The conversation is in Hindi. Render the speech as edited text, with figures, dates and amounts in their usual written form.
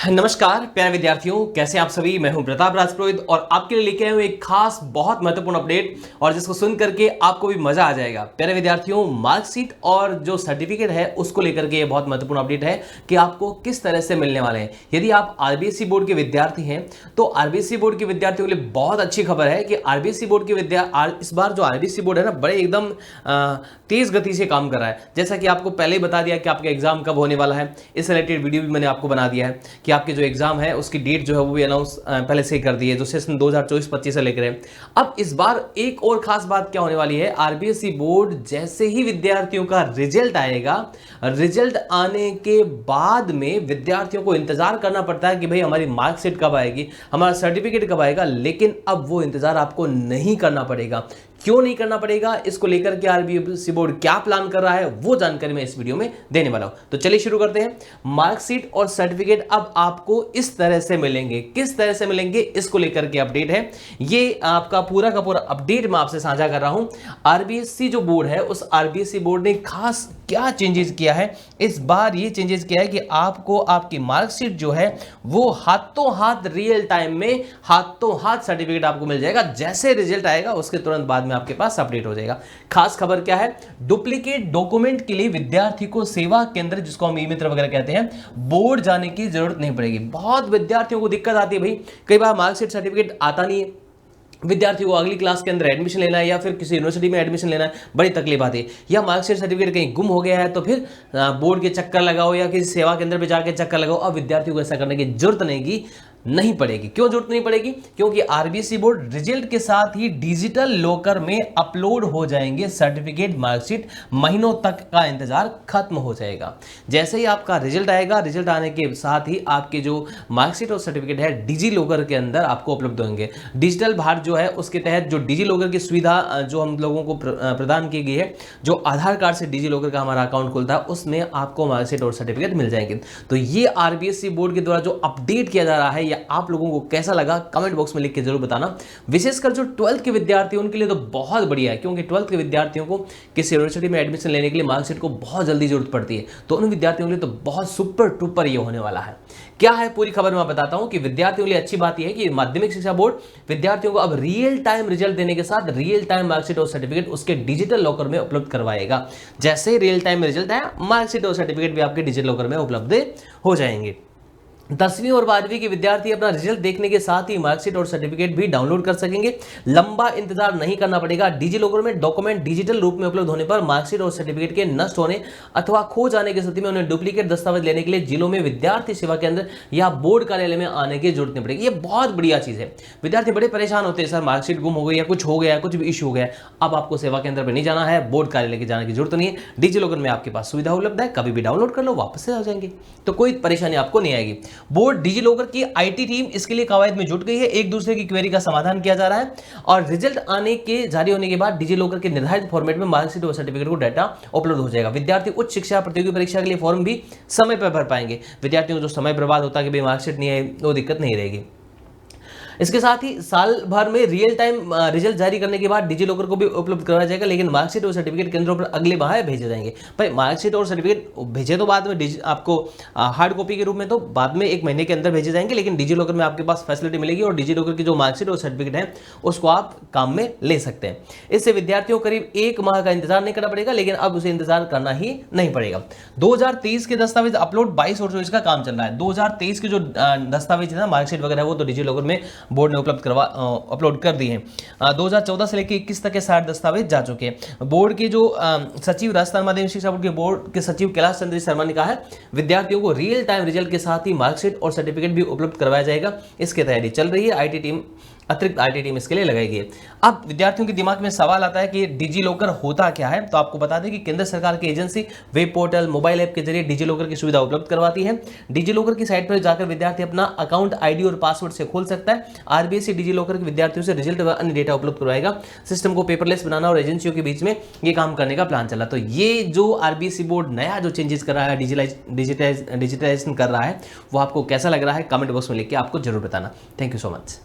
नमस्कार प्यारे विद्यार्थियों, कैसे आप सभी। मैं हूं प्रताप राजपुरोहित और आपके लिए लेके आए हूं एक खास बहुत महत्वपूर्ण अपडेट और जिसको सुन करके आपको भी मजा आ जाएगा। प्यारे विद्यार्थियों, मार्कशीट और जो सर्टिफिकेट है उसको लेकर के ये बहुत महत्वपूर्ण अपडेट है कि आपको किस तरह से मिलने वाले हैं। यदि आप आरबीएसई बोर्ड के विद्यार्थी हैं तो आरबीएसई बोर्ड के विद्यार्थियों के लिए बहुत अच्छी खबर है कि आरबीएसई बोर्ड के इस बार जो आरबीएसई बोर्ड है ना, बड़े एकदम तेज गति से काम कर रहा है। जैसा कि आपको पहले ही बता दिया कि आपका एग्जाम कब होने वाला है, इस रिलेटेड वीडियो भी मैंने आपको बना दिया है कि आपके जो एग्जाम है उसकी डेट जो है वो भी अनाउंस पहले से ही कर दी है, जो सेशन 2024-25 से लेकर है। अब इस बार एक और खास बात क्या होने वाली है, आरबीएसई बोर्ड जैसे ही विद्यार्थियों का रिजल्ट आएगा, रिजल्ट आने के बाद में विद्यार्थियों को इंतजार करना पड़ता है कि भाई हमारी मार्कशीट कब आएगी, हमारा सर्टिफिकेट कब आएगा। लेकिन अब वो इंतजार आपको नहीं करना पड़ेगा। क्यों नहीं करना पड़ेगा, इसको लेकर के आरबीएसई बोर्ड क्या प्लान कर रहा है, वो जानकारी मैं इस वीडियो में देने वाला हूं। तो चलिए शुरू करते हैं। मार्कशीट और सर्टिफिकेट अब आपको इस तरह से मिलेंगे। किस तरह से मिलेंगे, इसको लेकर के अपडेट है। ये आपका पूरा का पूरा अपडेट मैं आपसे साझा कर रहा हूं। आरबीएसई जो बोर्ड है, उस आरबीएसई बोर्ड ने खास क्या चेंजेस किया है इस बार। ये चेंजेस किया है कि आपको आपकी मार्कशीट जो है वो हाथों हाथ रियल टाइम में हाथों हाथ सर्टिफिकेट आपको मिल जाएगा। जैसे रिजल्ट आएगा उसके तुरंत बाद में आपके पास अपडेट हो जाएगा। खास खबर क्या है, डुप्लीकेट डॉक्यूमेंट के लिए विद्यार्थी को सेवा केंद्र, जिसको हम ई मित्र वगैरह कहते हैं, बोर्ड जाने की जरूरत नहीं पड़ेगी। बहुत विद्यार्थियों को दिक्कत आती है भाई, कई बार मार्कशीट सर्टिफिकेट आता नहीं है, विद्यार्थी को अगली क्लास के अंदर एडमिशन लेना है या फिर किसी यूनिवर्सिटी में एडमिशन लेना है, बड़ी तकलीफ आती है। या मार्कशीट सर्टिफिकेट कहीं गुम हो गया है तो फिर बोर्ड के चक्कर लगाओ या किसी सेवा केंद्र पे जाके चक्कर लगाओ। अब विद्यार्थियों को ऐसा करने की जरूरत नहीं पड़ेगी। क्यों जरूरत नहीं पड़ेगी? क्योंकि आरबीएसई बोर्ड रिजल्ट के साथ ही डिजिटल लॉकर में अपलोड हो जाएंगे सर्टिफिकेट, मार्कशीट। महीनों तक का इंतजार खत्म हो जाएगा। जैसे ही आपका रिजल्ट आएगा, रिजल्ट आने के साथ ही आपके जो मार्कशीट और सर्टिफिकेट है डिजी लॉकर के अंदर आपको उपलब्ध होंगे। डिजिटल भारत जो है उसके तहत जो डिजी लॉकर की सुविधा जो हम लोगों को प्रदान की गई है, जो आधार कार्ड से डिजी लॉकर का हमारा अकाउंट खुलता है, उसमें आपको मार्कशीट और सर्टिफिकेट मिल जाएंगे। तो ये आरबीएसई बोर्ड के द्वारा जो अपडेट किया जा रहा है, आप लोगों को कैसा लगा कमेंट बॉक्स में लिख के जरूर बताना। विशेषकर जो 12th के विद्यार्थी उनके लिए तो बहुत बढ़िया है, क्योंकि 12th के विद्यार्थियों को किसी यूनिवर्सिटी में एडमिशन लेने के लिए मार्कशीट को बहुत जल्दी जरूरत पड़ती है। तो उन विद्यार्थियों के लिए तो बहुत सुपर टुपर ये होने वाला है। क्या है पूरी खबर मैं बताता हूं कि विद्यार्थियों के लिए अच्छी बात यह है कि माध्यमिक शिक्षा बोर्ड विद्यार्थियों को अब रियल टाइम रिजल्ट देने के साथ रियल टाइम मार्कशीट और सर्टिफिकेट उसके डिजिटल लॉकर में उपलब्ध करवाएगा। जैसे ही रियल टाइम में रिजल्ट आया, मार्कशीट और सर्टिफिकेट भी आपके डिजिटल लॉकर में उपलब्ध हो जाएंगे। 10वीं और 12वीं के विद्यार्थी अपना रिजल्ट देखने के साथ ही मार्कशीट और सर्टिफिकेट भी डाउनलोड कर सकेंगे। लंबा इंतजार नहीं करना पड़ेगा। डिजी लॉकर में डॉक्यूमेंट डिजिटल रूप में उपलब्ध होने पर मार्कशीट और सर्टिफिकेट के नष्ट होने अथवा खो जाने की स्थिति में उन्हें डुप्लीकेट दस्तावेज लेने के लिए जिलों में विद्यार्थी सेवा केंद्र या बोर्ड कार्यालय में आने की जरूरत नहीं पड़ेगी। ये बहुत बढ़िया चीज है। विद्यार्थी बड़े परेशान होते हैं, सर मार्कशीट गुम हो गई या कुछ हो गया, कुछ भी इश्यू हो गया। अब आपको सेवा केंद्र पर नहीं जाना है, बोर्ड कार्यालय के जाने की जरूरत नहीं है। डिजी लॉकर में आपके पास सुविधा उपलब्ध है, कभी भी डाउनलोड कर लो, वापस से आ जाएंगे, तो कोई परेशानी आपको नहीं आएगी। बोर्ड डिजी लॉकर की आईटी टीम इसके लिए कवायद में जुट गई है। एक दूसरे की क्वेरी का समाधान किया जा रहा है और रिजल्ट आने के जारी होने के बाद डिजी लॉकर के निर्धारित फॉर्मेट में मार्कशीट और सर्टिफिकेट को डाटा उपलब्ध हो जाएगा। विद्यार्थी उच्च शिक्षा प्रतियोगी परीक्षा के लिए फॉर्म भी समय पर भर पाएंगे। विद्यार्थियों को जो समय बर्बाद होता है कि भाई मार्कशीट नहीं है, वो दिक्कत नहीं रहेगी। इसके साथ ही साल भर में रियल टाइम रिजल्ट जारी करने के बाद डिजी लॉकर को भी उपलब्ध कराया जाएगा, लेकिन मार्कशीट और सर्टिफिकेट केंद्रों पर अगले माह भेजे जाएंगे। भाई मार्कशीट और सर्टिफिकेट भेजे तो बाद में आपको हार्ड कॉपी के रूप में तो बाद में 1 महीने के अंदर भेजे जाएंगे, लेकिन डिजी लॉकर में आपके पास फैसिलिटी मिलेगी और डिजी लॉकर की जो मार्कशीट और सर्टिफिकेट है उसको आप काम में ले सकते हैं। इससे विद्यार्थियों को करीब 1 माह का इंतजार नहीं करना पड़ेगा, लेकिन अब उसे इंतजार करना ही नहीं पड़ेगा। 2023 के दस्तावेज अपलोड 22 और 24 का काम चल रहा है। 2023 के जो दस्तावेज है ना, मार्कशीट वगैरह, वो तो डिजी लॉकर में बोर्ड ने अपलोड कर दी हैं। 2014 से लेकर 21 तक के 60 दस्तावेज जा चुके हैं। बोर्ड के जो सचिव, राजस्थान माध्यमिक शिक्षा बोर्ड के सचिव कैलाश चंद्र शर्मा ने कहा है, विद्यार्थियों को रियल टाइम रिजल्ट के साथ ही मार्कशीट और सर्टिफिकेट भी उपलब्ध करवाया जाएगा। इसकी तैयारी चल रही है। अतिरिक्त आईटी टीम इसके लिए लगाई गई है। अब विद्यार्थियों के दिमाग में सवाल आता है कि डिजी लॉकर होता क्या है। तो आपको बता दें कि केंद्र सरकार की agency web portal, mobile app के जरिए डिजी लॉकर की सुविधा उपलब्ध करवाती है। डिजी लॉकर की साइट पर जाकर विद्यार्थी अपना अकाउंट आईडी और पासवर्ड से खोल सकता है। आरबीएसई डिजी लॉकर के विद्यार्थियों से रिजल्ट व अन्य डेटा उपलब्ध करवाएगा। सिस्टम को पेपरलेस बनाना और एजेंसियों के बीच में ये काम करने का प्लान चला। तो ये जो आरबीएसई बोर्ड नया जो चेंजेस कर रहा है, डिजिटाइजेशन कर रहा है, वो आपको कैसा लग रहा है कमेंट बॉक्स में लिख के आपको जरूर बताना। Thank you so much.